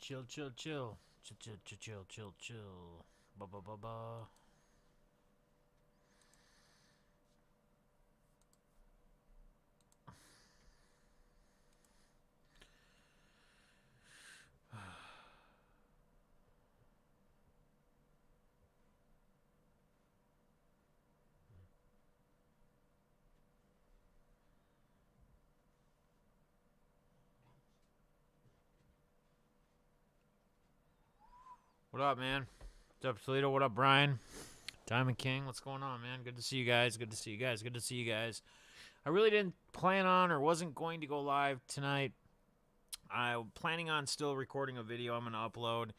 Chill, chill, chill. Chill, chill, chill, chill, chill, chill. Ba ba ba ba. What up, man? What's up, Toledo? What up, Brian? Diamond King, what's going on, man? Good to see you guys. Good to see you guys. Good to see you guys. I really didn't plan on or wasn't going to go live tonight. I'm planning on still recording a video I'm going to upload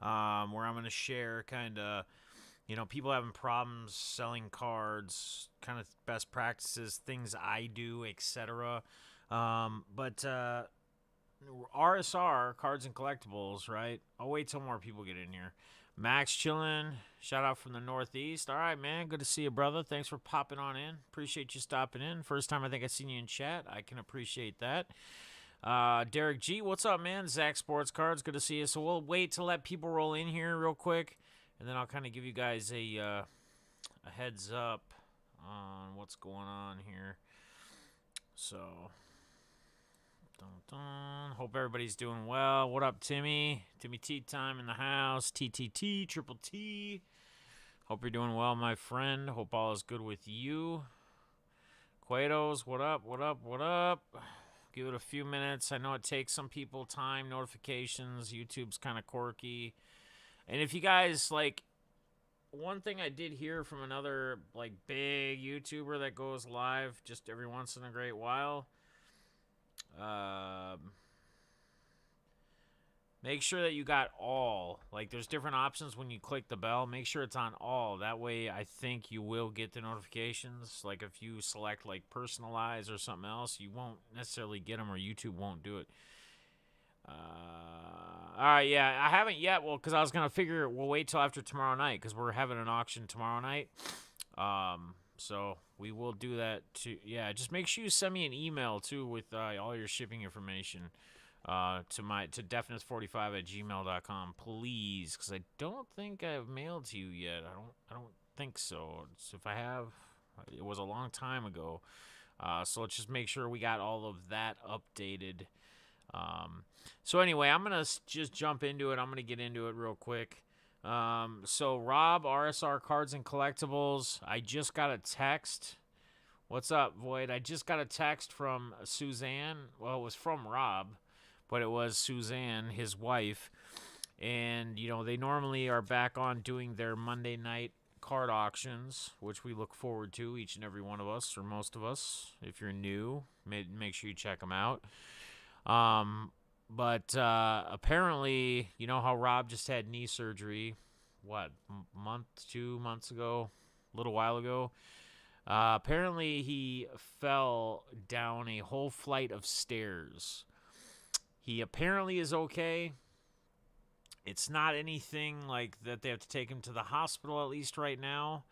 where I'm going to share kind of, people having problems selling cards, kind of best practices, things I do, etc. But RSR, Cards and Collectibles, right? I'll wait till more people get in here. Max chilling. Shout out from the Northeast. All right, man. Good to see you, brother. Thanks for popping on in. Appreciate you stopping in. First time I think I've seen you in chat. I can appreciate that. Derek G, what's up, man? Zach Sports Cards, good to see you. So we'll wait to let people roll in here real quick, and then I'll kind of give you guys a heads up on what's going on here. So, dun, dun. Hope everybody's doing well. What up, Timmy? Timmy Tea Time in the house. TTT, Triple T. Hope you're doing well, my friend. Hope all is good with you. Quados, what up, what up, what up? Give it a few minutes. I know it takes some people time, notifications. YouTube's kind of quirky. And if you guys, one thing I did hear from another, big YouTuber that goes live just every once in a great while, make sure that you got all. There's different options when you click the bell. Make sure it's on all. That way, I think you will get the notifications. If you select, personalize or something else, you won't necessarily get them or YouTube won't do it. All right, yeah. I haven't yet. Well, because I was going to figure we'll wait till after tomorrow night because we're having an auction tomorrow night. So we will do that too. Yeah, just make sure you send me an email, too, with all your shipping information. To Defness45 at gmail.com, please, because I don't think I've mailed to you yet. I don't think so. If I have, it was a long time ago. So let's just make sure we got all of that updated. So anyway, I'm gonna just jump into it. I'm gonna get into it real quick. So Rob, RSR Cards and Collectibles. I just got a text. What's up, Void? I just got a text from Suzanne. Well, it was from Rob, but it was Suzanne, his wife. And, they normally are back on doing their Monday night card auctions, which we look forward to, each and every one of us, or most of us. If you're new, make sure you check them out. But apparently, you know how Rob just had knee surgery, 2 months ago, a little while ago? Apparently, he fell down a whole flight of stairs. He apparently is okay. It's not anything like that they have to take him to the hospital, at least right now.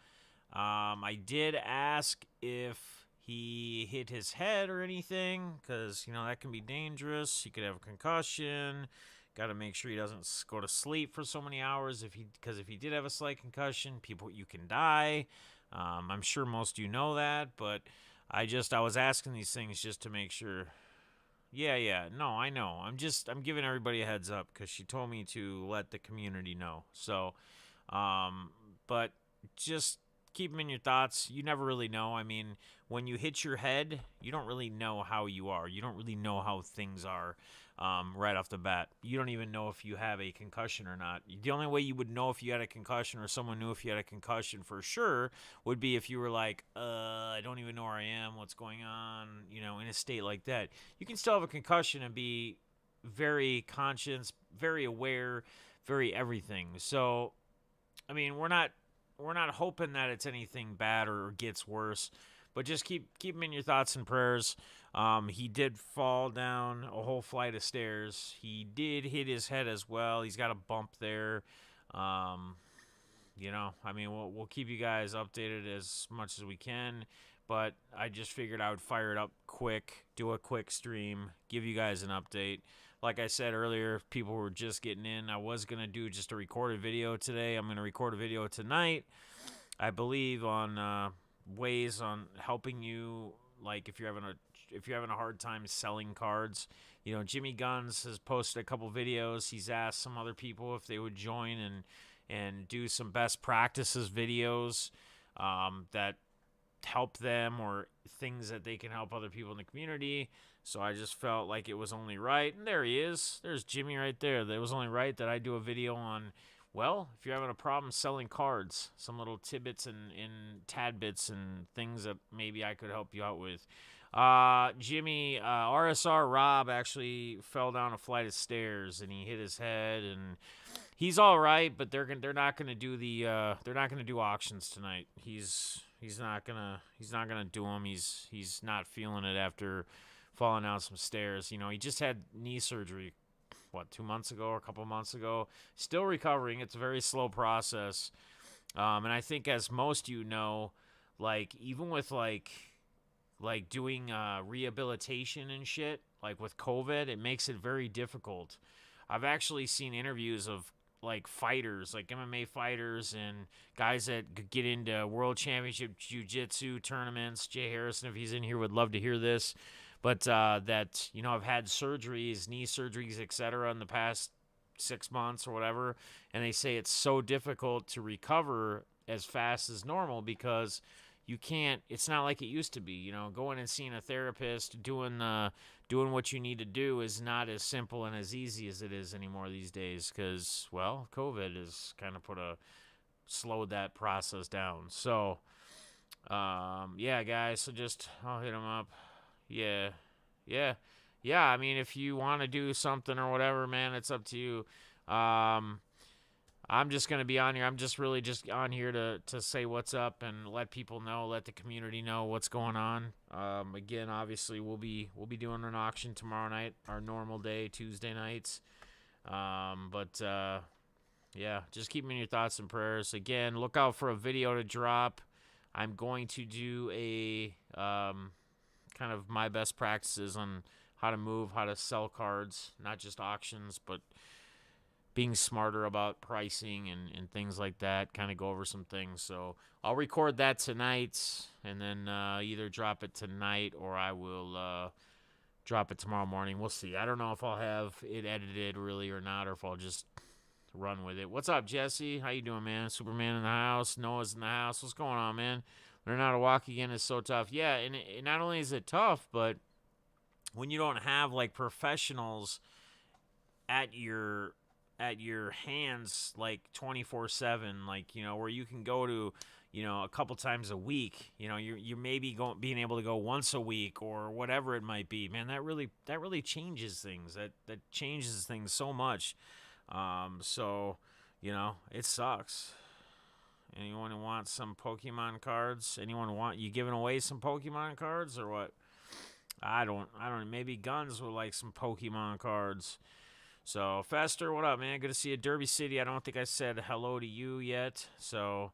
I did ask if he hit his head or anything, because, that can be dangerous. He could have a concussion. Got to make sure he doesn't go to sleep for so many hours. Because if he did have a slight concussion, you can die. I'm sure most of you know that, but I was asking these things just to make sure. Yeah. No, I know. I'm giving everybody a heads up because she told me to let the community know. So, but just keep them in your thoughts. You never really know. I mean, when you hit your head, you don't really know how you are. You don't really know how things are right off the bat. You don't even know if you have a concussion or not. The only way you would know if you had a concussion or someone knew if you had a concussion for sure would be if you were like, I don't even know where I am, what's going on, in a state like that. You can still have a concussion and be very conscious, very aware, very everything. So, I mean, we're not hoping that it's anything bad or gets worse, but just keep him in your thoughts and prayers. He did fall down a whole flight of stairs. He did hit his head as well. He's got a bump there. I mean, we'll keep you guys updated as much as we can, but I just figured I would fire it up quick, do a quick stream, give you guys an update. like I said earlier, people were just getting in. I was going to do just a recorded video today. I'm going to record a video tonight, I believe, on ways on helping you, like if you're having a hard time selling cards. You know, Jimmy Guns has posted a couple videos. He's asked some other people if they would join and do some best practices videos that help them, or things that they can help other people in the community. So I just felt like it was only right. And there he is. There's Jimmy right there. It was only right that I do a video on, well, if you're having a problem selling cards, some little tidbits and tadbits and things that maybe I could help you out with. Jimmy, RSR Rob actually fell down a flight of stairs and he hit his head, and he's all right, but they're not gonna do they're not gonna do auctions tonight. He's not gonna do them. He's not feeling it after falling down some stairs. You know, he just had knee surgery, 2 months ago or a couple months ago. Still recovering. It's a very slow process. And I think, as most like even with like doing rehabilitation and shit, like with COVID, it makes it very difficult. I've actually seen interviews of like fighters, like MMA fighters and guys that get into world championship jiu-jitsu tournaments. Jay Harrison, if he's in here, would love to hear this. But that, I've had surgeries, knee surgeries, etc. in the past 6 months or whatever. And they say it's so difficult to recover as fast as normal because you can't, it's not like it used to be. Going and seeing a therapist, doing what you need to do is not as simple and as easy as it is anymore these days because, well, COVID has kind of slowed that process down. So, yeah, guys, so I'll hit them up. Yeah. I mean, if you want to do something or whatever, man, it's up to you. I'm just going to be on here. I'm just really just on here to say what's up and let people know, let the community know what's going on. Again, obviously, we'll be doing an auction tomorrow night, our normal day, Tuesday nights. Yeah, just keep me in your thoughts and prayers. Again, look out for a video to drop. I'm going to do a kind of my best practices on how to move, how to sell cards, not just auctions, but being smarter about pricing and things like that, kind of go over some things. So I'll record that tonight and then either drop it tonight or I will drop it tomorrow morning. We'll see. I don't know if I'll have it edited really or not, or if I'll just run with it. What's up, Jesse? How you doing, man? Superman in the house. Noah's in the house. What's going on, man? Learn how to walk again is so tough. Yeah, and not only is it tough, but when you don't have like professionals at your hands like 24/7, like where you can go to a couple times a week, you're maybe being able to go once a week or whatever it might be, man, that really changes things. That changes things so much. So it sucks. Anyone who wants some Pokemon cards? Anyone want you giving away some Pokemon cards or what? I don't. Maybe Guns would like some Pokemon cards. So, Fester, what up, man? Good to see you. Derby City, I don't think I said hello to you yet. So,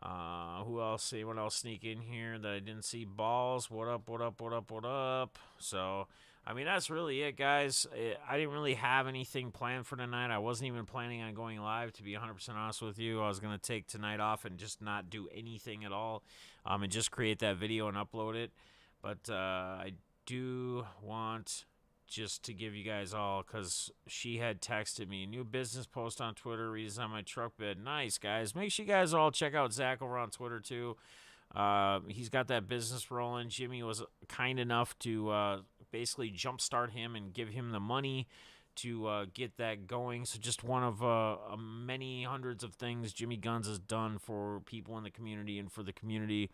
who else? Anyone else sneak in here that I didn't see? Balls, what up, what up, what up, what up? So, I mean, that's really it, guys. I didn't really have anything planned for tonight. I wasn't even planning on going live, to be 100% honest with you. I was going to take tonight off and just not do anything at all and just create that video and upload it. But I do want just to give you guys all, because she had texted me, new business post on Twitter, reasons on my truck bed. Nice, guys. Make sure you guys all check out Zach over on Twitter, too. He's got that business rolling. Jimmy was kind enough to basically jumpstart him and give him the money to get that going. So just one of many hundreds of things Jimmy Guns has done for people in the community and for the community.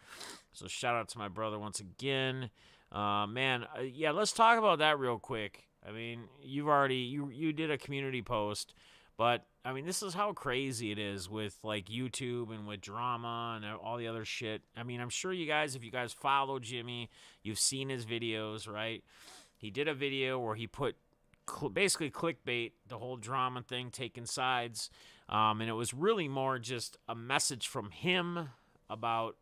So shout out to my brother once again. Man, yeah, let's talk about that real quick. I mean, you've already, you did a community post, but I mean, this is how crazy it is with like YouTube and with drama and all the other shit. I mean, I'm sure you guys, if you guys follow Jimmy, you've seen his videos, right? He did a video where he put basically clickbait, the whole drama thing, taking sides. And it was really more just a message from him about,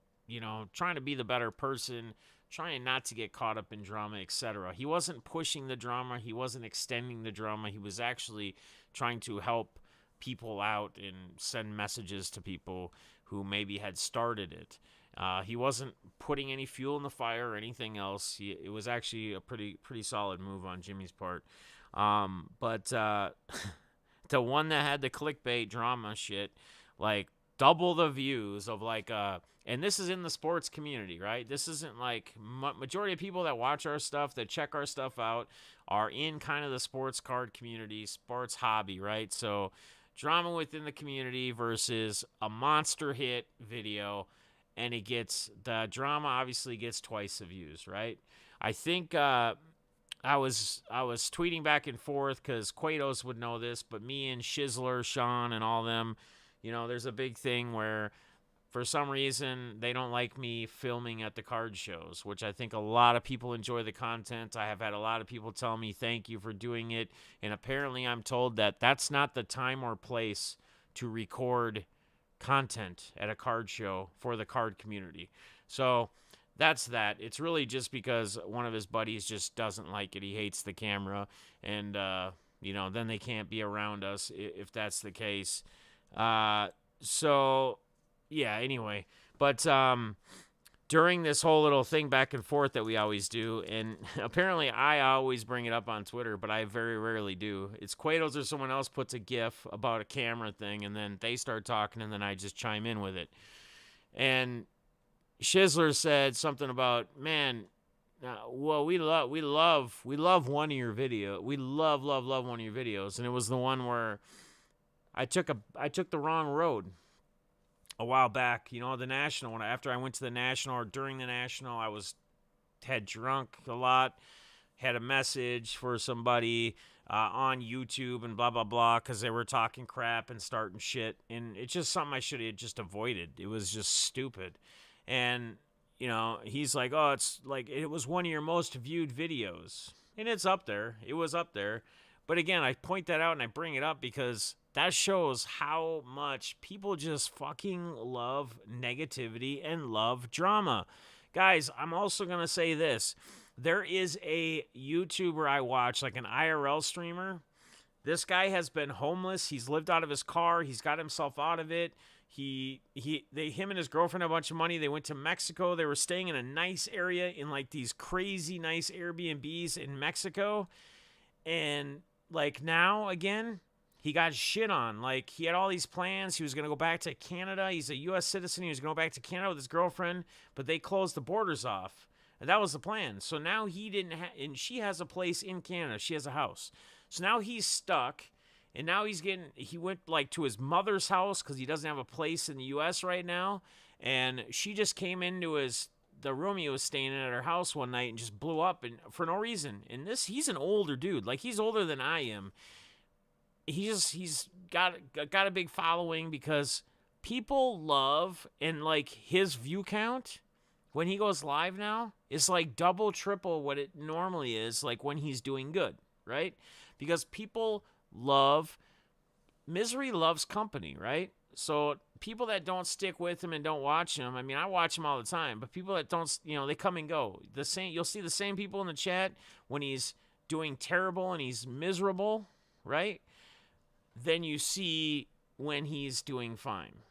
trying to be the better person, trying not to get caught up in drama, etc. He wasn't pushing the drama. He wasn't extending the drama. He was actually trying to help people out and send messages to people who maybe had started it. He wasn't putting any fuel in the fire or anything else. It was actually a pretty solid move on Jimmy's part. But the one that had the clickbait drama shit, like double the views of like and this is in the sports community, right? This isn't like majority of people that watch our stuff, that check our stuff out, are in kind of the sports card community, sports hobby, right? So drama within the community versus a monster hit video, and the drama obviously gets twice the views, right? I think I was tweeting back and forth because Quados would know this, but me and Shizzler, Sean, and all them, there's a big thing where for some reason they don't like me filming at the card shows, which I think a lot of people enjoy the content. I have had a lot of people tell me thank you for doing it, and apparently I'm told that that's not the time or place to record content at a card show for the card community. So that's that. It's really just because one of his buddies just doesn't like it. He hates the camera, and then they can't be around us if that's the case. So yeah, anyway, but during this whole little thing back and forth that we always do, and apparently I always bring it up on Twitter, but I very rarely do. It's Quados or someone else puts a GIF about a camera thing, and then they start talking, and then I just chime in with it. And Shizzler said something about, man, well, we love one of your video. We love one of your videos, and it was the one where I took the wrong road a while back. The National. After I went to the National, or during the National, I had drunk a lot, had a message for somebody on YouTube and blah blah blah because they were talking crap and starting shit, and it's just something I should have just avoided. It was just stupid. And, he's like, oh, it's like, it was one of your most viewed videos. And it's up there. It was up there. But again, I point that out and I bring it up because that shows how much people just fucking love negativity and love drama. Guys, I'm also going to say this. There is a YouTuber I watch, like an IRL streamer. This guy has been homeless. He's lived out of his car. He's got himself out of it. Him and his girlfriend had a bunch of money. They went to Mexico. They were staying in a nice area in like these crazy nice Airbnbs in Mexico. And like now again, he got shit on. Like he had all these plans. He was going to go back to Canada. He's a U.S. citizen. He was going to go back to Canada with his girlfriend, but they closed the borders off. And that was the plan. So now he didn't and she has a place in Canada. She has a house. So now he's stuck. And now he went like to his mother's house because he doesn't have a place in the U.S. right now. And she just came into the room he was staying in at her house one night and just blew up, and for no reason. And he's an older dude. Like he's older than I am. He's got a big following because people love, and like his view count when he goes live now is like double, triple what it normally is like when he's doing good, right? Because people misery loves company, right? So people that don't stick with him and don't watch him, I mean, I watch him all the time, but people that don't, they come and go. You'll see the same people in the chat when he's doing terrible and he's miserable, right? Then you see when he's doing fine.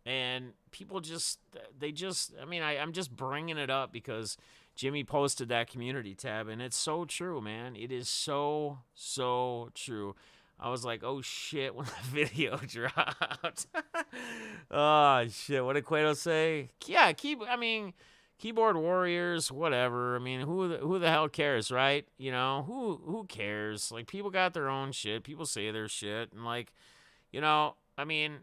And people I'm just bringing it up because Jimmy posted that community tab, and it's so true, man. It is so, so true. I was like, oh, shit, when the video dropped. Oh, shit. What did Quato say? Yeah, keyboard warriors, whatever. I mean, who the hell cares, right? Who cares? Like, people got their own shit. People say their shit. And, like, I mean,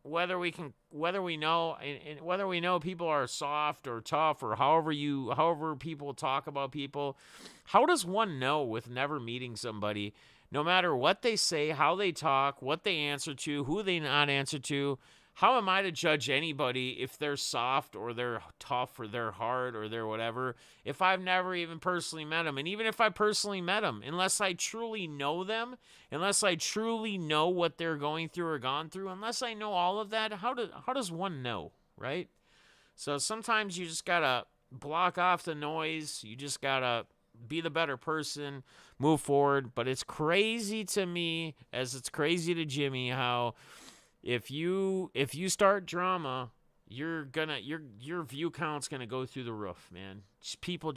whether we know people are soft or tough or however people talk about people, how does one know with never meeting somebody, no matter what they say, how they talk, what they answer to, who they not answer to, how am I to judge anybody if they're soft or they're tough or they're hard or they're whatever if I've never even personally met them? And even if I personally met them, unless I truly know them, unless I truly know what they're going through or gone through, unless I know all of that, how does one know, right? So sometimes you just gotta block off the noise. You just gotta be the better person, move forward. But it's crazy to me, as it's crazy to Jimmy, how if you start drama, your view count's gonna go through the roof, man. People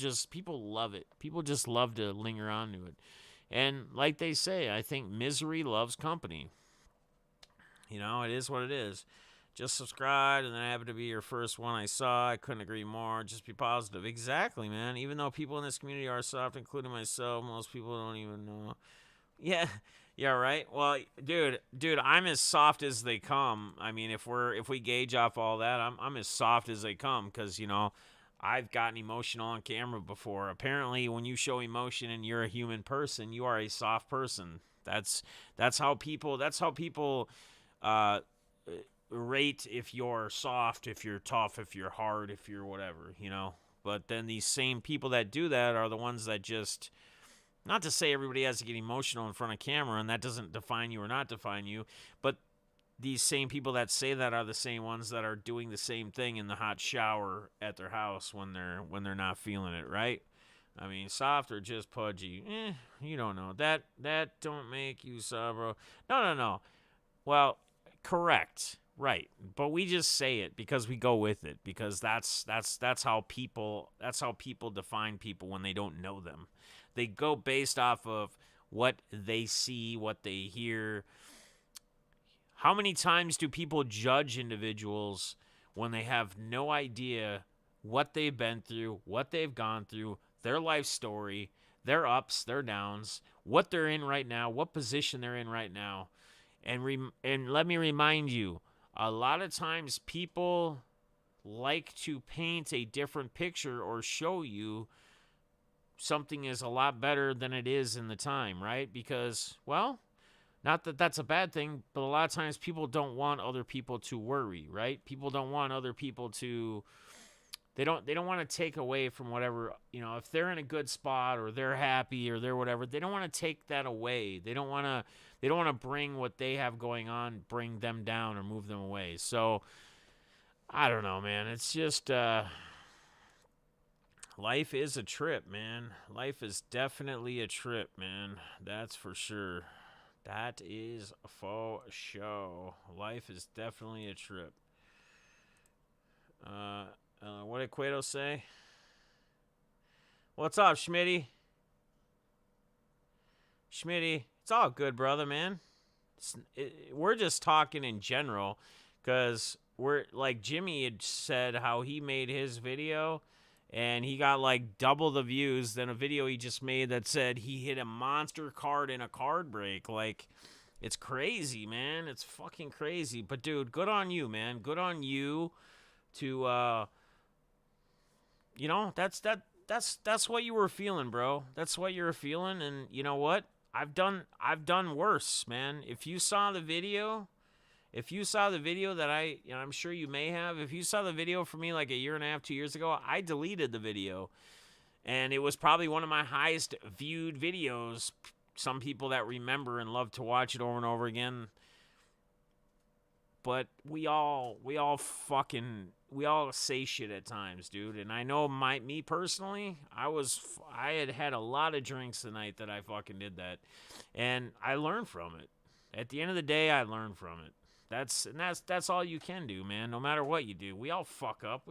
love it. People just love to linger on to it. And like they say, I think misery loves company. It is what it is. Just subscribe, and then I happen to be your first one I saw. I couldn't agree more. Just be positive. Exactly, man. Even though people in this community are soft, including myself, most people don't even know. Yeah, yeah, right. Well, dude, I'm as soft as they come. I mean, if we gauge off all that, I'm as soft as they come because I've gotten emotional on camera before. Apparently, when you show emotion and you're a human person, you are a soft person. That's how people uh, rate if you're soft, if you're tough, if you're hard, if you're whatever. But then these same people that do that are the ones that just, not to say everybody has to get emotional in front of camera, and that doesn't define you or not define you, but these same people that say that are the same ones that are doing the same thing in the hot shower at their house when they're not feeling it, right? I mean, soft or just pudgy, you don't know. That don't make you soft, bro. No. Well, correct. Right. But we just say it because we go with it, because that's how people define people when they don't know them. They go based off of what they see, what they hear. How many times do people judge individuals when they have no idea what they've been through, what they've gone through, their life story, their ups, their downs, what they're in right now, what position they're in right now? And let me remind you, a lot of times people like to paint a different picture or show you something is a lot better than it is in the time, right? Because, well, not that that's a bad thing, but a lot of times people don't want other people to worry, right? People don't want other people to, they don't want to take away from whatever, if they're in a good spot or they're happy or they're whatever, they don't want to take that away. They don't want to bring what they have going on, bring them down or move them away. So I don't know, man. It's just life is a trip, man. Life is definitely a trip, man. That's for sure. That is for sure. Life is definitely a trip. What did Cueto say? What's up, Schmitty? Schmitty, it's all good, brother, man. We're just talking in general, because we're like Jimmy had said how he made his video, and he got like double the views than a video he just made that said he hit a monster card in a card break. Like, it's crazy, man. It's fucking crazy. But dude, good on you, man. Good on you to that's what you were feeling, bro. That's what you were feeling, and you know what? I've done worse, man. If you saw the video that I'm sure you may have, if you saw the video for me like a year and a half, 2 years ago, I deleted the video. And it was probably one of my highest viewed videos. Some people that remember and love to watch it over and over again. But we all say shit at times, dude. And I know me personally, I had a lot of drinks the night that I fucking did that. And I learned from it. At the end of the day, I learned from it. That's all you can do, man. No matter what you do. We all fuck up.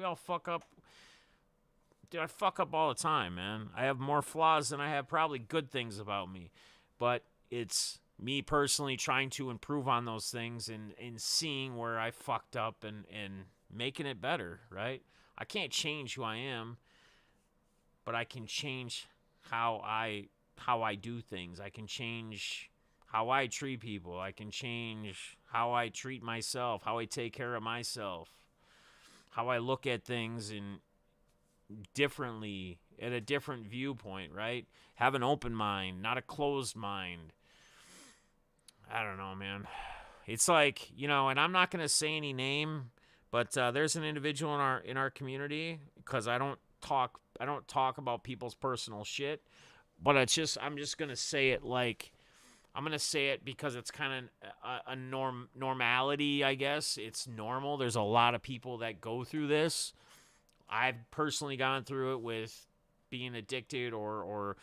Dude, I fuck up all the time, man. I have more flaws than I have probably good things about me. But it's me personally trying to improve on those things and seeing where I fucked up and making it better, right? I can't change who I am, but I can change how I do things. I can change how I treat people. I can change how I treat myself, how I take care of myself, how I look at things and differently, at a different viewpoint, right? Have an open mind, not a closed mind. I don't know, man. It's like, and I'm not going to say any name, but there's an individual in our community, because I don't talk about people's personal shit, but I'm just going to say it like, I'm going to say it because it's kind of a normality, I guess. It's normal. There's a lot of people that go through this. I've personally gone through it with being addicted or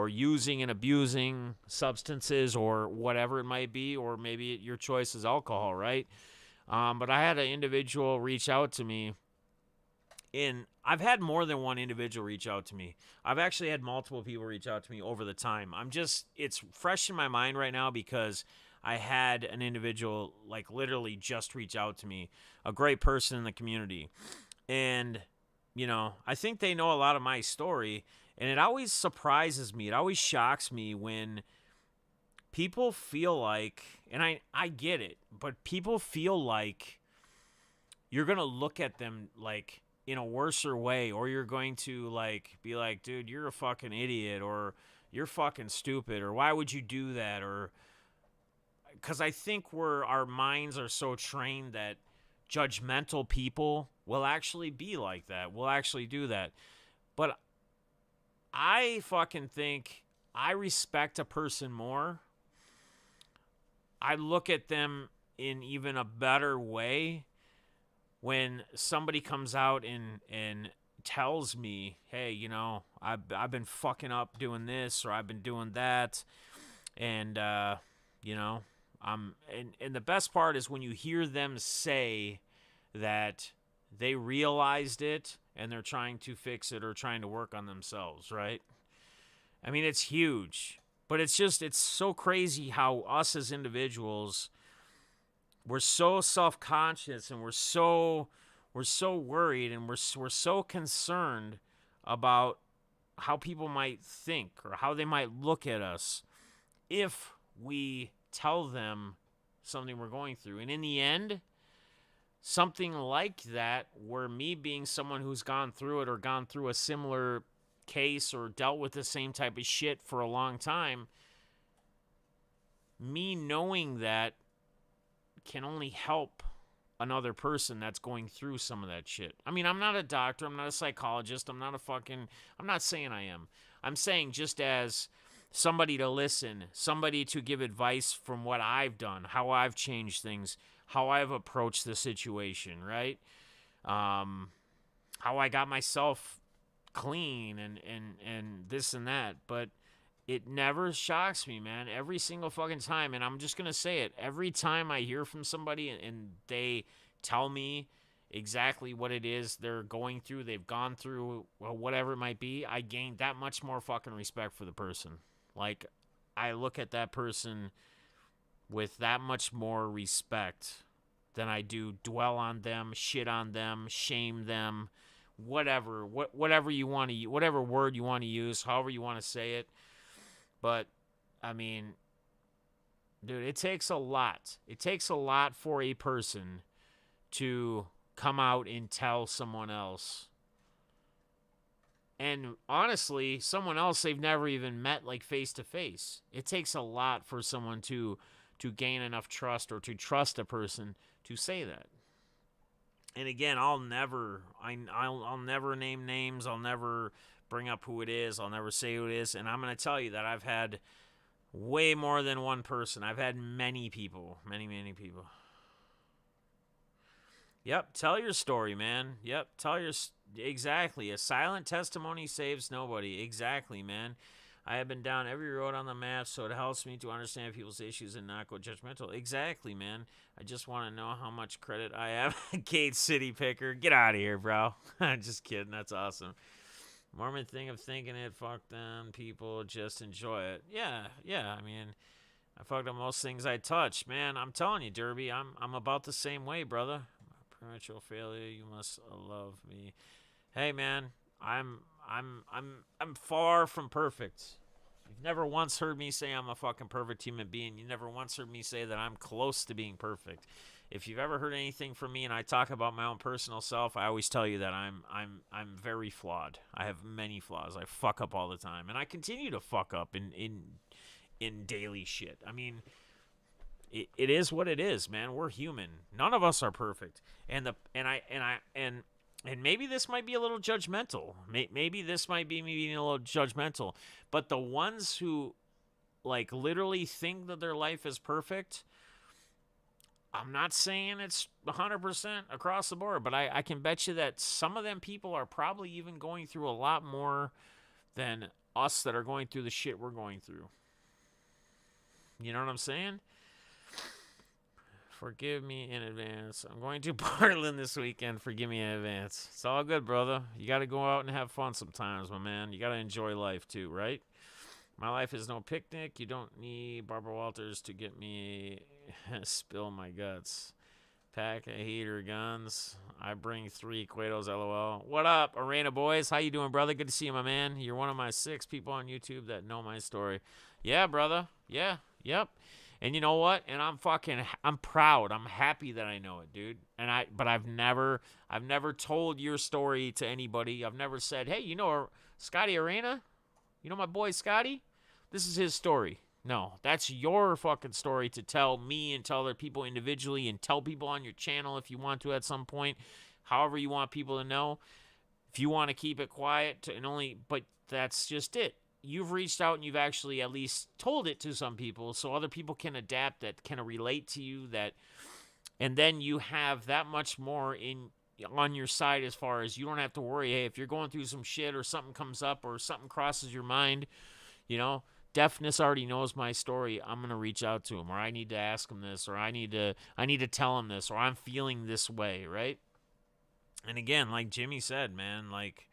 using and abusing substances or whatever it might be, or maybe your choice is alcohol, right? But I had an individual reach out to me. I've had more than one individual reach out to me. I've actually had multiple people reach out to me over the time. It's fresh in my mind right now because I had an individual like literally just reach out to me, a great person in the community. And, I think they know a lot of my story. And it always surprises me. It always shocks me when people feel like, and I get it, but people feel like you're going to look at them like in a worser way, or you're going to like be like, dude, you're a fucking idiot, or you're fucking stupid, or why would you do that? Or because I think our minds are so trained that judgmental people will actually be like that, will actually do that. But I fucking think I respect a person more. I look at them in even a better way when somebody comes out and tells me, hey, I've been fucking up doing this, or I've been doing that. And, and the best part is when you hear them say that they realized it and they're trying to fix it or trying to work on themselves, right? I mean, it's huge, but it's so crazy how us as individuals, we're so self-conscious and we're so worried, and we're so concerned about how people might think or how they might look at us if we tell them something we're going through. And in the end, something like that, where me being someone who's gone through it or gone through a similar case or dealt with the same type of shit for a long time, me knowing that can only help another person that's going through some of that shit. I mean, I'm not a doctor, I'm not a psychologist, I'm not saying I am. I'm saying just as somebody to listen, somebody to give advice from what I've done, how I've changed things, how I've approached the situation, right? How I got myself clean and this and that. But it never shocks me, man. Every single fucking time. And I'm just going to say it. Every time I hear from somebody and they tell me exactly what it is they're going through, they've gone through, well, whatever it might be, I gain that much more fucking respect for the person. Like, I look at that person with that much more respect than I do dwell on them, shit on them, shame them, whatever you want to, whatever word you want to use, however you want to say it. But, I mean, dude, it takes a lot. It takes a lot for a person to come out and tell someone else. And honestly, someone else they've never even met, like, face to face. It takes a lot for someone to gain enough trust or to trust a person to say that. And again, I'll never name names. I'll never bring up who it is. I'll never say who it is. And I'm going to tell you that I've had way more than one person. I've had many people. Many, many people. Yep, tell your story, man. Yep, exactly. A silent testimony saves nobody. Exactly, man. I have been down every road on the map, so it helps me to understand people's issues and not go judgmental. Exactly, man. I just want to know how much credit I have. Kate City Picker. Get out of here, bro. Just kidding. That's awesome. Mormon thing of thinking it. Fuck them. People just enjoy it. Yeah. I mean, I fucked up most things I touch. Man, I'm telling you, Derby, I'm about the same way, brother. Premature failure. You must love me. Hey, man. I'm far from perfect. You've never once heard me say I'm a fucking perfect human being. You never once heard me say that I'm close to being perfect. If you've ever heard anything from me and I talk about my own personal self, I always tell you that I'm very flawed. I have many flaws. I fuck up all the time, and I continue to fuck up in daily shit. I mean, it is what it is, man. We're human. None of us are perfect. And maybe this might be a little judgmental. Maybe this might be me being a little judgmental. But the ones who, like, literally think that their life is perfect, I'm not saying it's 100% across the board, but I can bet you that some of them people are probably even going through a lot more than us that are going through the shit we're going through. You know what I'm saying? Forgive me in advance. I'm going to Portland this weekend. Forgive me in advance. It's all good, brother. You got to go out and have fun sometimes, my man. You got to enjoy life too, right? My life is no picnic. You don't need Barbara Walters to get me spill my guts. Pack of heater guns. I bring 3 Cuetos, LOL. What up, Arena boys? How you doing, brother? Good to see you, my man. You're one of my 6 people on YouTube that know my story. Yeah, brother. Yeah. Yep. And you know what? And I'm proud. I'm happy that I know it, dude. But I've never told your story to anybody. I've never said, hey, you know Scotty Arena? You know my boy Scotty? This is his story. No, that's your fucking story to tell me and tell other people individually and tell people on your channel if you want to at some point. However you want people to know. If you want to keep it quiet but that's just it. You've reached out and you've actually at least told it to some people so other people can adapt, that can relate to you, and then you have that much more on your side as far as you don't have to worry. Hey, if you're going through some shit or something comes up or something crosses your mind, you know, Defness already knows my story. I'm going to reach out to him, or I need to ask him this, or I need to tell him this, or I'm feeling this way, right? And again, like Jimmy said, man, like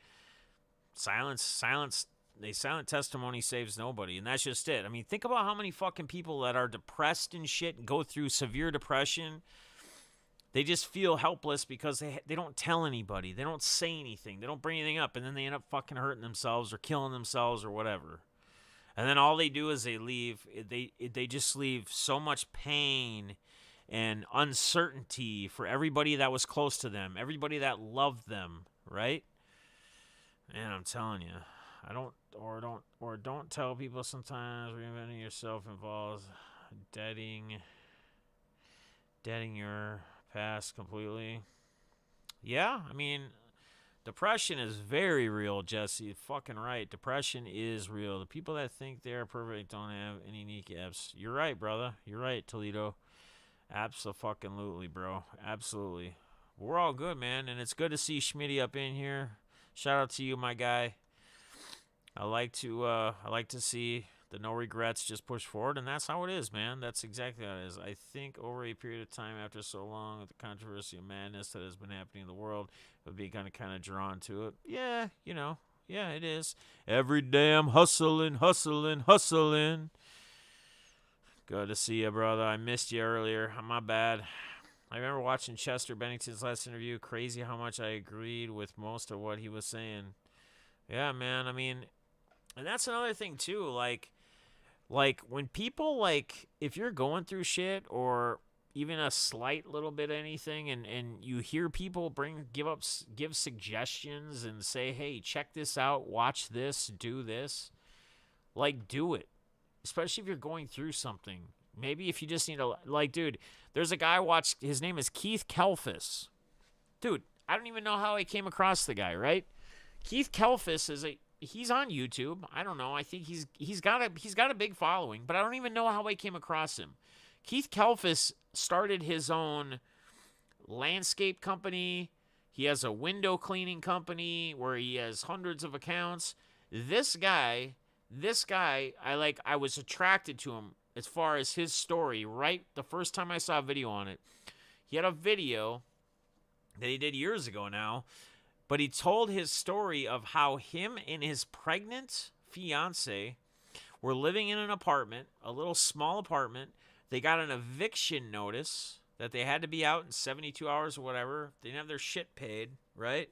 silent testimony saves nobody, and that's just it. I mean, think about how many fucking people that are depressed and shit and go through severe depression. They just feel helpless because they don't tell anybody. They don't say anything. They don't bring anything up, and then they end up fucking hurting themselves or killing themselves or whatever. And then all they do is they leave. They just leave so much pain and uncertainty for everybody that was close to them, everybody that loved them, right? Man, I'm telling you, don't tell people sometimes. Reinventing yourself involves deading your past completely. Yeah, I mean, depression is very real, Jesse. Fucking right. Depression is real. The people that think they're perfect don't have any kneecaps. You're right, brother. You're right, Toledo. Abso-fucking-lutely, bro. Absolutely. We're all good, man, and it's good to see Schmitty up in here. Shout out to you, my guy. I like to see the no regrets, just push forward, and that's how it is, man. That's exactly how it is. I think over a period of time, after so long, with the controversy and madness that has been happening in the world, it would be kind of drawn to it. Yeah, you know, yeah, it is. Every day I'm hustling. Good to see you, brother. I missed you earlier. My bad. I remember watching Chester Bennington's last interview. Crazy how much I agreed with most of what he was saying. Yeah, man. I mean, and that's another thing too. Like when people, like, if you're going through shit or even a slight little bit of anything, and you hear people give suggestions and say, hey, check this out, watch this, do this, like, do it. Especially if you're going through something. Maybe if you just need to, like, dude, there's a guy I watched, his name is Keith Kalfas. Dude, I don't even know how I came across the guy, right? Keith Kalfas he's on YouTube. I don't know. I think he's got a big following, but I don't even know how I came across him. Keith Kalfas started his own landscape company. He has a window cleaning company where he has hundreds of accounts. This guy, I was attracted to him as far as his story, right? The first time I saw a video on it. He had a video that he did years ago now, but he told his story of how him and his pregnant fiance were living in an apartment, a little small apartment. They got an eviction notice that they had to be out in 72 hours or whatever. They didn't have their shit paid, right?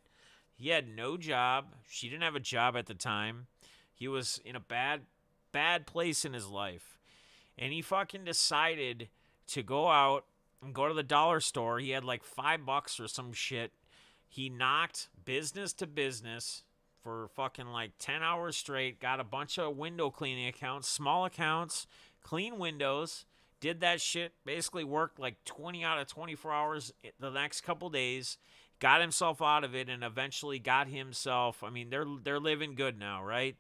He had no job. She didn't have a job at the time. He was in a bad place in his life. And he fucking decided to go out and go to the dollar store. He had like $5 or some shit. He knocked business to business for fucking like 10 hours straight. Got a bunch of window cleaning accounts, small accounts, clean windows. Did that shit. Basically worked like 20 out of 24 hours the next couple days. Got himself out of it and eventually got himself. I mean, they're living good now, right?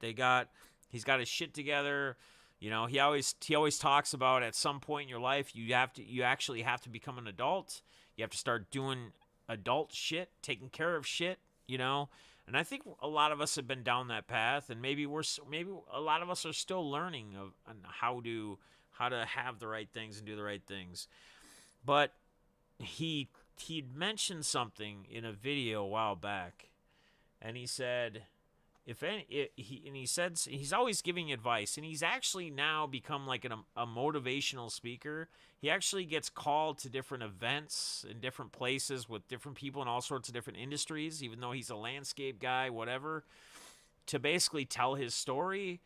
He's got his shit together. He always talks about at some point in your life you actually have to become an adult. You have to start doing adult shit, taking care of shit. And I think a lot of us have been down that path, and maybe a lot of us are still learning on how to have the right things and do the right things. But he'd mentioned something in a video a while back, and he said if any and he said he's always giving advice, and he's actually now become like a motivational speaker. He actually gets called to different events in different places with different people in all sorts of different industries, even though he's a landscape guy, whatever, to basically tell his story,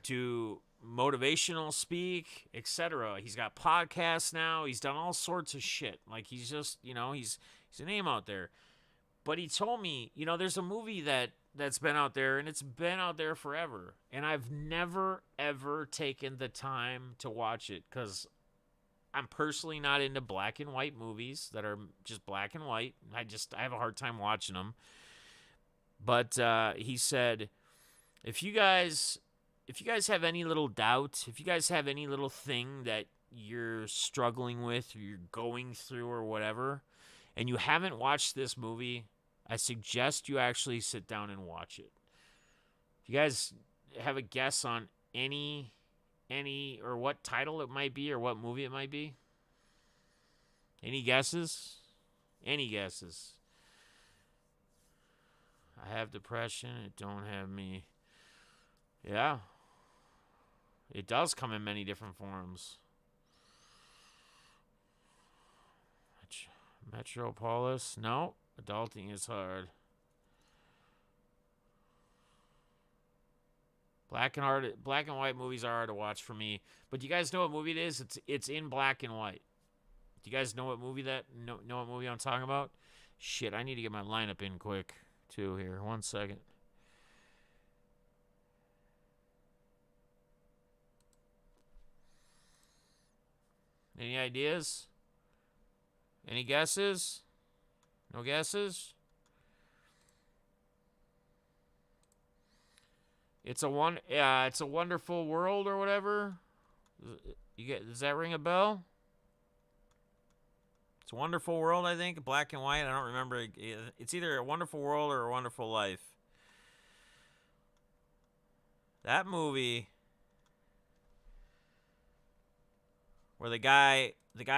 to motivational speak, etc. He's got podcasts now. He's done all sorts of shit. Like he's just, he's a name out there. But he told me, there's a movie that's been out there, and it's been out there forever, and I've never ever taken the time to watch it because I'm personally not into black and white movies that are just black and white. I have a hard time watching them. But he said, if you guys have any little doubt, if you guys have any little thing that you're struggling with or you're going through or whatever, and you haven't watched this movie, I suggest you actually sit down and watch it. If you guys have a guess on any or what title it might be or what movie it might be? Any guesses? Any guesses? I have depression. It don't have me. Yeah. It does come in many different forms. Metropolis? No. Adulting is hard. Black and white movies are hard to watch for me. But do you guys know what movie it is? It's in black and white. Do you guys know what movie know what movie I'm talking about? Shit, I need to get my lineup in quick too here. 1 second. Any ideas? Any guesses? No guesses? It's a Wonderful World or whatever. Does that ring a bell? It's a Wonderful World, I think, black and white. I don't remember. It's either A Wonderful World or A Wonderful Life. That movie where the guy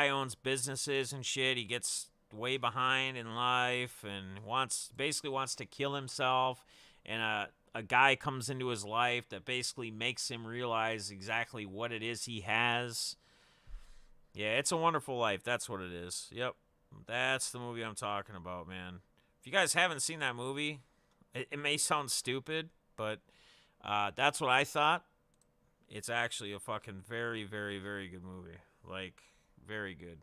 owns businesses and shit. He gets way behind in life and basically wants to kill himself, and a guy comes into his life that basically makes him realize exactly what it is he has. Yeah, It's a Wonderful Life. That's what it is. Yep. That's the movie I'm talking about, man. If you guys haven't seen that movie, it may sound stupid, but that's what I thought. It's actually a fucking very, very, very good movie. Like, very good.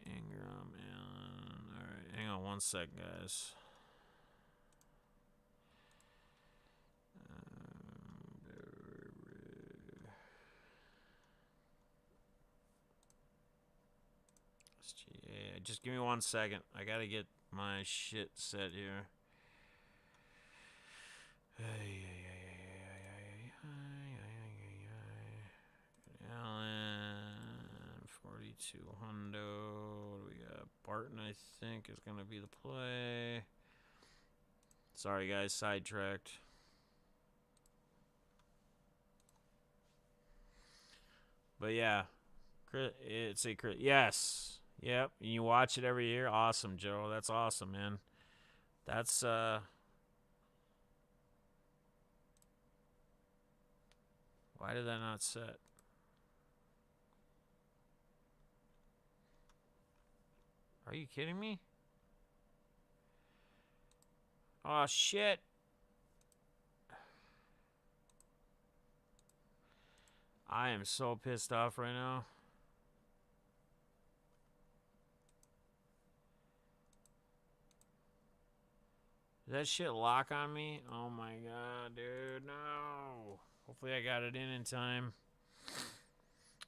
Ingram, man. Alright, hang on 1 sec, guys. Just give me 1 second. I gotta get my shit set here. Allen, 42 hundo. We got Barton, I think, is gonna be the play. Sorry, guys, sidetracked. But yeah, it's a yes. Yep, you watch it every year. Awesome, Joe. That's awesome, man. That's why did that not set? Are you kidding me? Oh shit. I am so pissed off right now. Did that shit lock on me? Oh my god, dude, no. Hopefully I got it in time.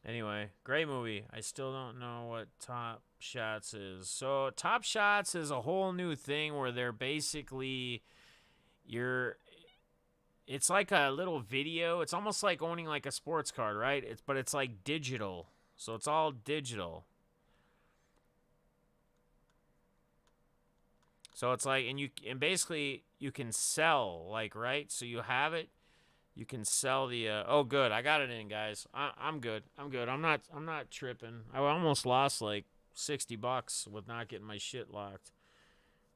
Anyway, great movie. I still don't know what Top Shots is. So Top Shots is a whole new thing where they're basically it's like a little video. It's almost like owning like a sports card, right? But it's like digital. So it's all digital. So it's like and basically you can sell like, right? So you have it, you can sell the oh good, I got it in, guys. I'm good. I'm good. I'm not tripping. I almost lost like $60 with not getting my shit locked.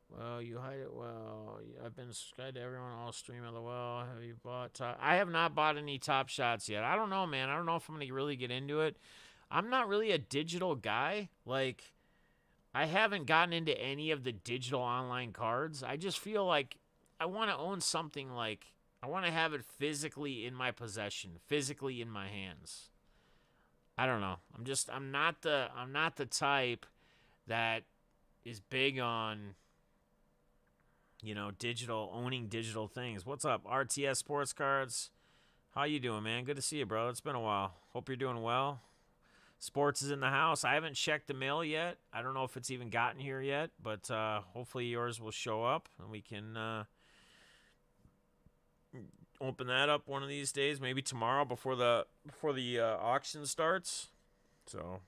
Well, you hide it well. I've been subscribed to everyone. All stream LOL. Have you bought top? I have not bought any Top Shots yet. I don't know, man. I don't know if I'm gonna really get into it. I'm not really a digital guy. Like, I haven't gotten into any of the digital online cards. I just feel like I want to own something, like I want to have it physically in my possession, physically in my hands. I don't know. I'm not the type that is big on digital, owning digital things. What's up, RTS Sports Cards? How you doing, man? Good to see you, bro. It's been a while. Hope you're doing well. Sports is in the house. I haven't checked the mail yet. I don't know if it's even gotten here yet, but hopefully yours will show up and we can open that up one of these days, maybe tomorrow before the auction starts. So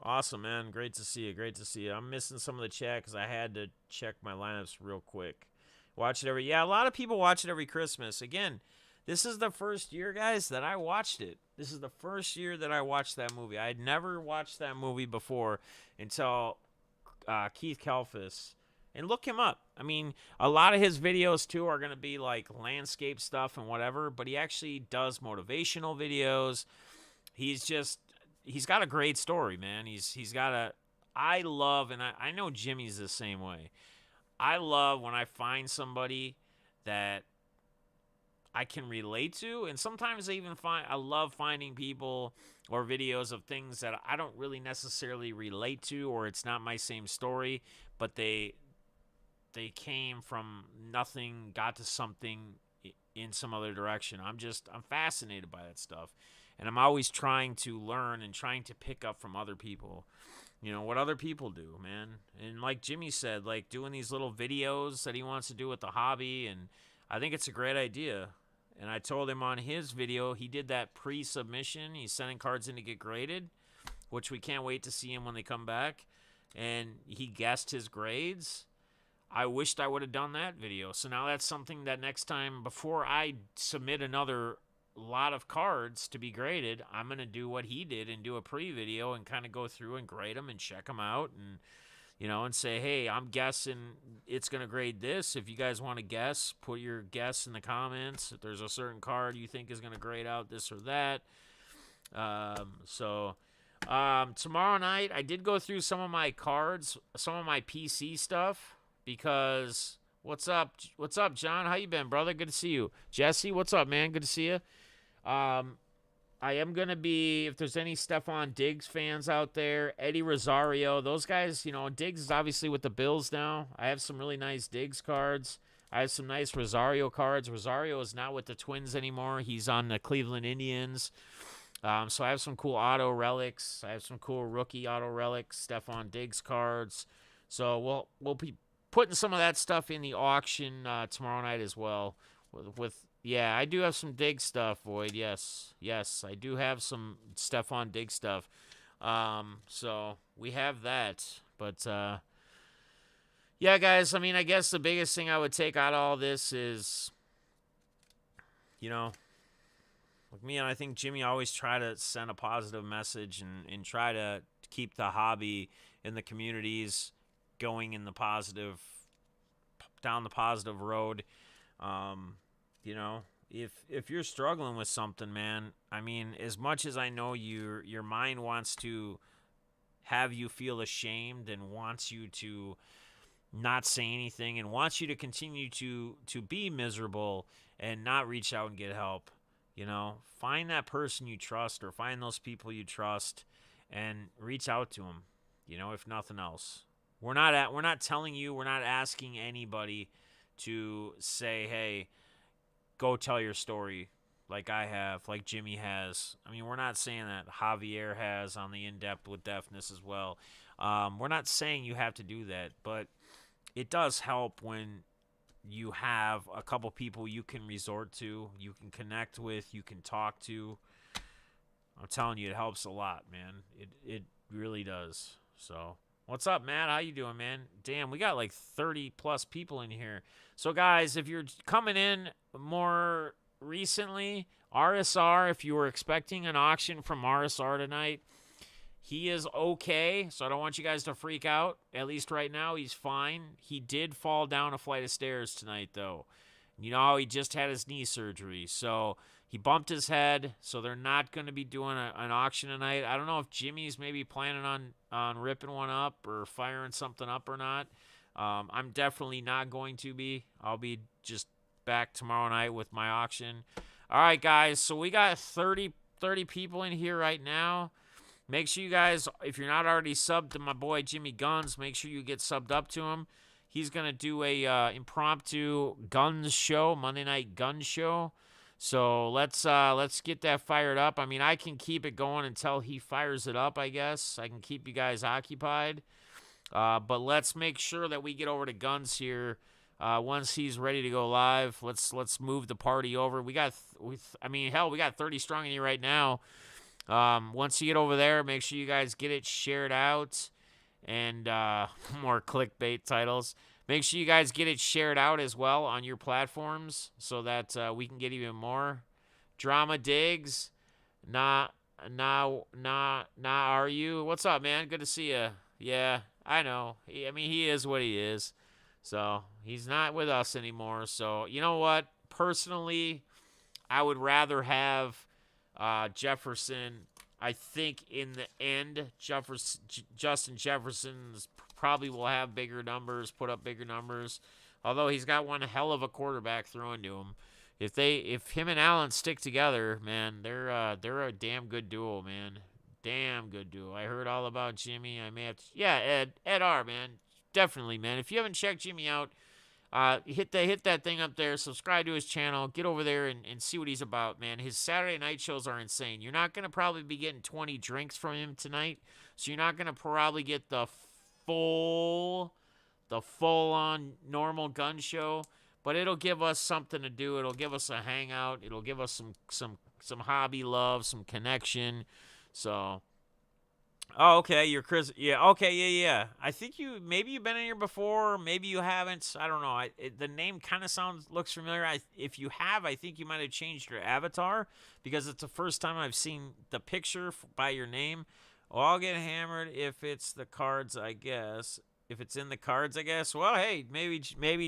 awesome, man. Great to see you. Great to see you. I'm missing some of the chat because I had to check my lineups real quick. Watch it a lot of people watch it every Christmas. Again, this is the first year, guys, that I watched it. This is the first year that I watched that movie. I had never watched that movie before until Keith Kalfas. And look him up. I mean, a lot of his videos, too, are going to be like landscape stuff and whatever, but he actually does motivational videos. He's got a great story, man. I love, and I know Jimmy's the same way. I love when I find somebody that I can relate to, and sometimes I love finding people or videos of things that I don't really necessarily relate to, or it's not my same story, but they came from nothing, got to something in some other direction. I'm fascinated by that stuff, and I'm always trying to learn and trying to pick up from other people. What other people do, man. And like Jimmy said, like doing these little videos that he wants to do with the hobby, and I think it's a great idea. And I told him on his video, he did that pre-submission. He's sending cards in to get graded, which we can't wait to see him when they come back. And he guessed his grades. I wished I would have done that video. So now that's something that next time, before I submit another lot of cards to be graded, I'm going to do what he did and do a pre-video and kind of go through and grade them and check them out and and say, hey, I'm guessing it's going to grade this. If you guys want to guess, put your guess in the comments. If there's a certain card you think is going to grade out this or that. Tomorrow night, I did go through some of my cards, some of my PC stuff, because what's up, John? How you been, brother? Good to see you. Jesse, what's up, man? Good to see you. I am going to be, if there's any Stephon Diggs fans out there, Eddie Rosario, those guys, Diggs is obviously with the Bills now. I have some really nice Diggs cards. I have some nice Rosario cards. Rosario is not with the Twins anymore. He's on the Cleveland Indians. So I have some cool auto relics. I have some cool rookie auto relics, Stephon Diggs cards. So we'll be putting some of that stuff in the auction tomorrow night as well. Yeah, I do have some Diggs stuff, Void. Yes, I do have some Stephon Diggs stuff. So we have that. But yeah, guys. I mean, I guess the biggest thing I would take out of all this is, like me, and I think Jimmy always try to send a positive message and try to keep the hobby and the communities going in the positive, down the positive road. If you're struggling with something, man, I mean, as much as I know your mind wants to have you feel ashamed and wants you to not say anything and wants you to continue to be miserable and not reach out and get help, find that person you trust or find those people you trust and reach out to them, if nothing else. We're not telling you, we're not asking anybody to say, hey, go tell your story like I have, like Jimmy has. I mean, we're not saying that. Javier has on the In-Depth with Deafness as well. We're not saying you have to do that, but it does help when you have a couple people you can resort to, you can connect with, you can talk to. I'm telling you, it helps a lot, man. It really does. So, what's up, Matt? How you doing, man? Damn, we got like 30 plus people in here. So, guys, if you're coming in more recently, RSR, if you were expecting an auction from RSR tonight, he is okay, so I don't want you guys to freak out. At least right now, he's fine. He did fall down a flight of stairs tonight, though. You know, he just had his knee surgery, so he bumped his head, so they're not going to be doing an auction tonight. I don't know if Jimmy's maybe planning on ripping one up or firing something up or not. I'm definitely not going to be. I'll be just back tomorrow night with my auction. All right, guys, so we got 30 people in here right now. Make sure you guys, if you're not already subbed to my boy Jimmy Guns, make sure you get subbed up to him. He's going to do a impromptu guns show, Monday night guns show. So let's get that fired up. I mean, I can keep it going until he fires it up, I guess. I can keep you guys occupied. But let's make sure that we get over to guns here once he's ready to go live. Let's move the party over. We got 30 strong in here right now. Once you get over there, make sure you guys get it shared out. And more clickbait titles. Make sure you guys get it shared out as well on your platforms so that we can get even more. Drama Diggs. Nah, are you? What's up, man? Good to see you. Yeah, I know. He is what he is. So, he's not with us anymore. So, you know what? Personally, I would rather have Jefferson. I think in the end, Justin Jefferson's probably will have bigger numbers, put up bigger numbers. Although he's got one hell of a quarterback throwing to him. If him and Allen stick together, man, they're a damn good duo, man. Damn good duo. I heard all about Jimmy. I may have to, yeah, Ed R, man. Definitely, man. If you haven't checked Jimmy out, hit that thing up there, subscribe to his channel, get over there and see what he's about, man. His Saturday night shows are insane. You're not going to probably be getting 20 drinks from him tonight, so you're not going to probably get the full-on normal gun show, but it'll give us something to do. It'll give us a hangout. It'll give us some hobby love, some connection. So, oh, okay, you're Chris. Yeah, okay, yeah. I think maybe you've been in here before, maybe you haven't. I don't know. The name kind of looks familiar. If you have, I think you might have changed your avatar because it's the first time I've seen the picture by your name. Well, I'll get hammered if it's the cards, I guess. If it's in the cards, I guess. Well, hey, maybe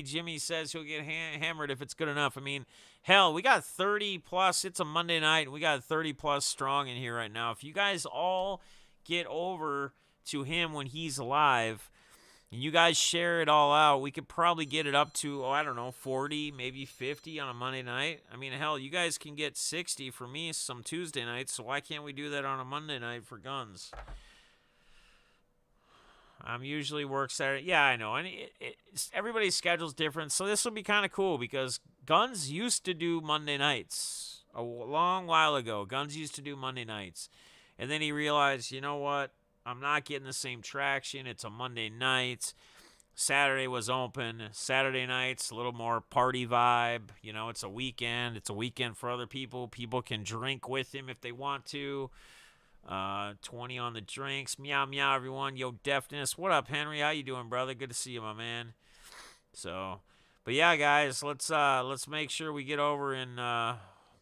Jimmy says he'll get hammered if it's good enough. I mean, hell, we got 30 plus. It's a Monday night, and we got 30 plus strong in here right now. If you guys all get over to him when he's live, and you guys share it all out, we could probably get it up to, 40, maybe 50 on a Monday night. I mean, hell, you guys can get 60 for me some Tuesday nights, so why can't we do that on a Monday night for guns? I'm usually work Saturday. Yeah, I know. And everybody's schedule's different, so this will be kind of cool because Guns used to do Monday nights a long while ago. Guns used to do Monday nights. And then he realized, you know what? I'm not getting the same traction. It's a Monday night. Saturday was open. Saturday night's a little more party vibe. You know, it's a weekend. It's a weekend for other people. People can drink with him if they want to. 20 on the drinks. Meow, meow, everyone. Yo, Defness. What up, Henry? How you doing, brother? Good to see you, my man. So, but yeah, guys, let's make sure we get over and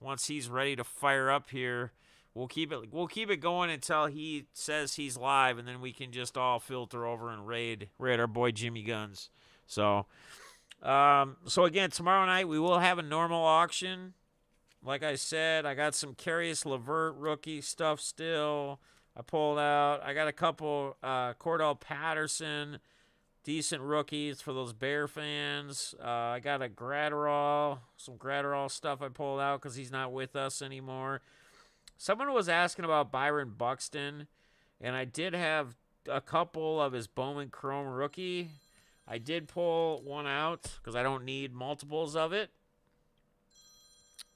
once he's ready to fire up here, we'll keep it going until he says he's live, and then we can just all filter over and raid our boy Jimmy Guns. So, so again, tomorrow night we will have a normal auction. Like I said, I got some Carius LeVert rookie stuff still. I pulled out. I got a couple Cordell Patterson decent rookies for those Bear fans. I got some Gratterall stuff I pulled out because he's not with us anymore. Someone was asking about Byron Buxton, and I did have a couple of his Bowman Chrome rookie. I did pull one out because I don't need multiples of it.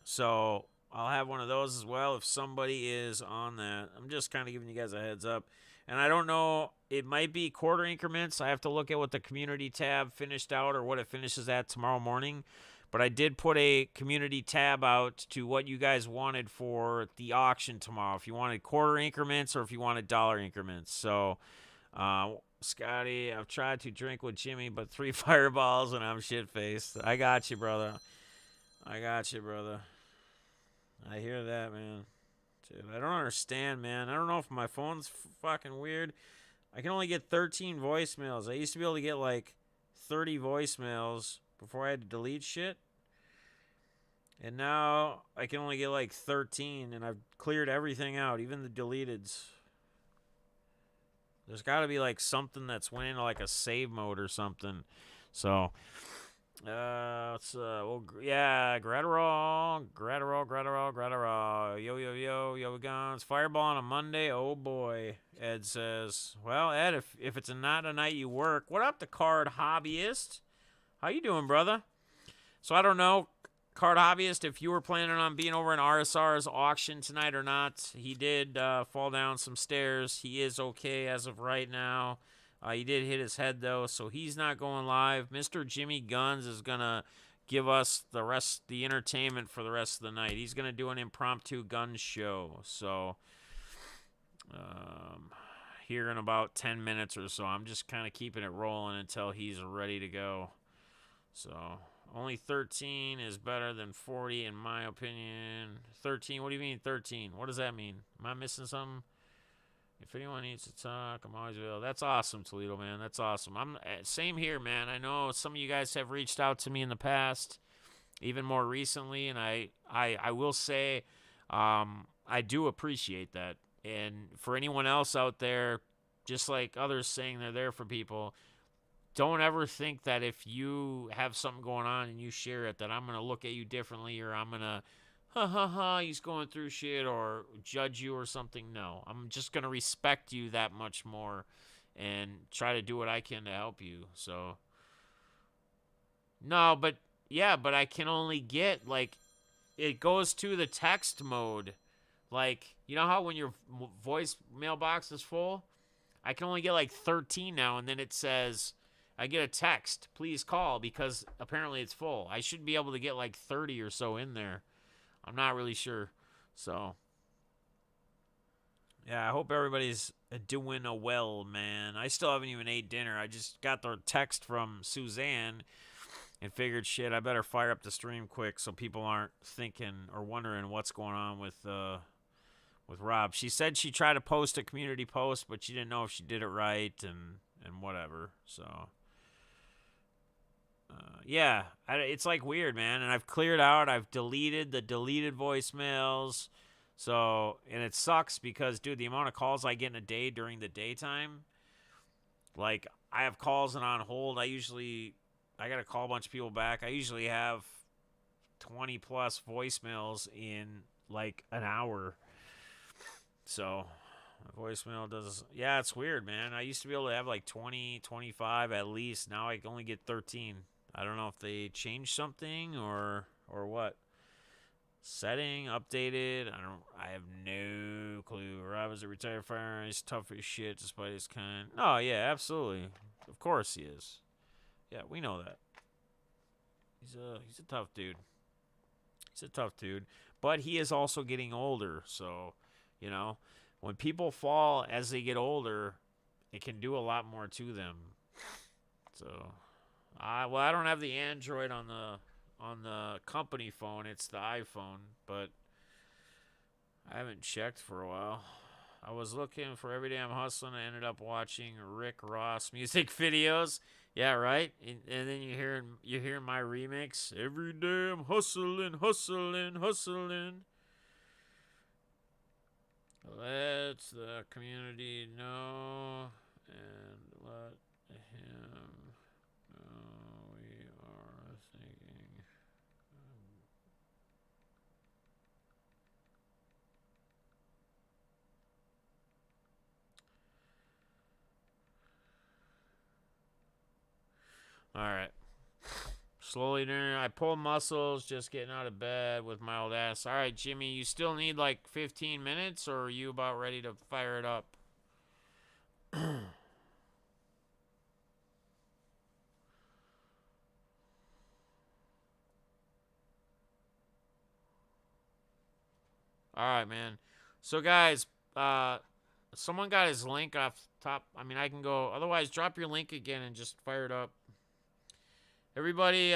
So I'll have one of those as well if somebody is on that. I'm just kind of giving you guys a heads up. And I don't know, it might be quarter increments. I have to look at what the community tab finished out or what it finishes at tomorrow morning. But I did put a community tab out to what you guys wanted for the auction tomorrow. If you wanted quarter increments or if you wanted dollar increments. So, Scotty, I've tried to drink with Jimmy, but 3 fireballs and I'm shit-faced. I got you, brother. I got you, brother. I hear that, man. Dude, I don't understand, man. I don't know if my phone's fucking weird. I can only get 13 voicemails. I used to be able to get like 30 voicemails before I had to delete shit. And now I can only get like 13, and I've cleared everything out, even the deleteds. There's got to be like something that's went into like a save mode or something. So, yeah, Gratterall, yo guns, Fireball on a Monday. Oh boy, Ed says. Well, Ed, if it's not a night you work, what up, the card hobbyist? How you doing, brother? So I don't know, card hobbyist, if you were planning on being over in RSR's auction tonight or not. He did fall down some stairs. He is okay as of right now. He did hit his head, though, so he's not going live. Mr. Jimmy Guns is going to give us the entertainment for the rest of the night. He's going to do an impromptu gun show. So, here in about 10 minutes or so, I'm just kind of keeping it rolling until he's ready to go. So, only 13 is better than 40, in my opinion. 13, what do you mean 13? What does that mean? Am I missing something? If anyone needs to talk, I'm always available. That's awesome, Toledo, man. That's awesome. I'm same here, man. I know some of you guys have reached out to me in the past, even more recently, and I will say, I do appreciate that. And for anyone else out there, just like others saying they're there for people, don't ever think that if you have something going on and you share it, that I'm gonna look at you differently or I'm gonna he's going through shit or judge you or something. No, I'm just going to respect you that much more and try to do what I can to help you. So, no, but yeah, but I can only get like, it goes to the text mode. Like, you know how when your voice mailbox is full, I can only get like 13 now, and then it says, I get a text, please call, because apparently it's full. I should be able to get like 30 or so in there. I'm not really sure. So, yeah, I hope everybody's doing well, man. I still haven't even ate dinner. I just got the text from Suzanne and figured, shit, I better fire up the stream quick so people aren't thinking or wondering what's going on with Rob. She said she tried to post a community post, but she didn't know if she did it right and whatever. So, yeah, it's like weird, man. And I've cleared out. I've deleted the deleted voicemails. So, and it sucks because, dude, the amount of calls I get in a day during the daytime, like, I have calls and on hold. I got to call a bunch of people back. I usually have 20 plus voicemails in like an hour. So, my voicemail does, yeah, it's weird, man. I used to be able to have like 20, 25 at least. Now I can only get 13. I don't know if they changed something or what. Setting updated. I have no clue. Rob is a retired firearm. He's tough as shit despite his kind. Oh yeah, absolutely. Of course he is. Yeah, we know that. He's a tough dude. He's a tough dude. But he is also getting older, so you know, when people fall as they get older, it can do a lot more to them. So I don't have the Android on the company phone. It's the iPhone, but I haven't checked for a while. I was looking for Every Day I'm Hustling. I ended up watching Rick Ross music videos. Yeah, right. And then you hear my remix. Every day I'm hustling, hustling, hustling. Let the community know and let him know we are thinking. All right. Slowly doing. I pull muscles, just getting out of bed with my old ass. All right, Jimmy, you still need like 15 minutes, or are you about ready to fire it up? All right, man. So, guys, someone got his link off top. I mean, I can go. Otherwise, drop your link again and just fire it up. Everybody,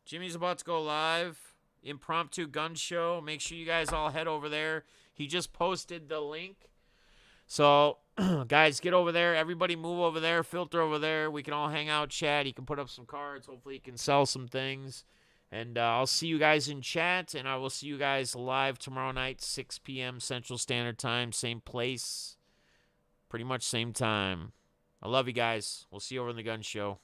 Jimmy's about to go live. Impromptu gun show. Make sure you guys all head over there. He just posted the link. So, guys, get over there. Everybody move over there. Filter over there. We can all hang out, chat. He can put up some cards. Hopefully, he can sell some things. And I'll see you guys in chat. And I will see you guys live tomorrow night, 6 p.m. Central Standard Time. Same place. Pretty much same time. I love you guys. We'll see you over in the gun show.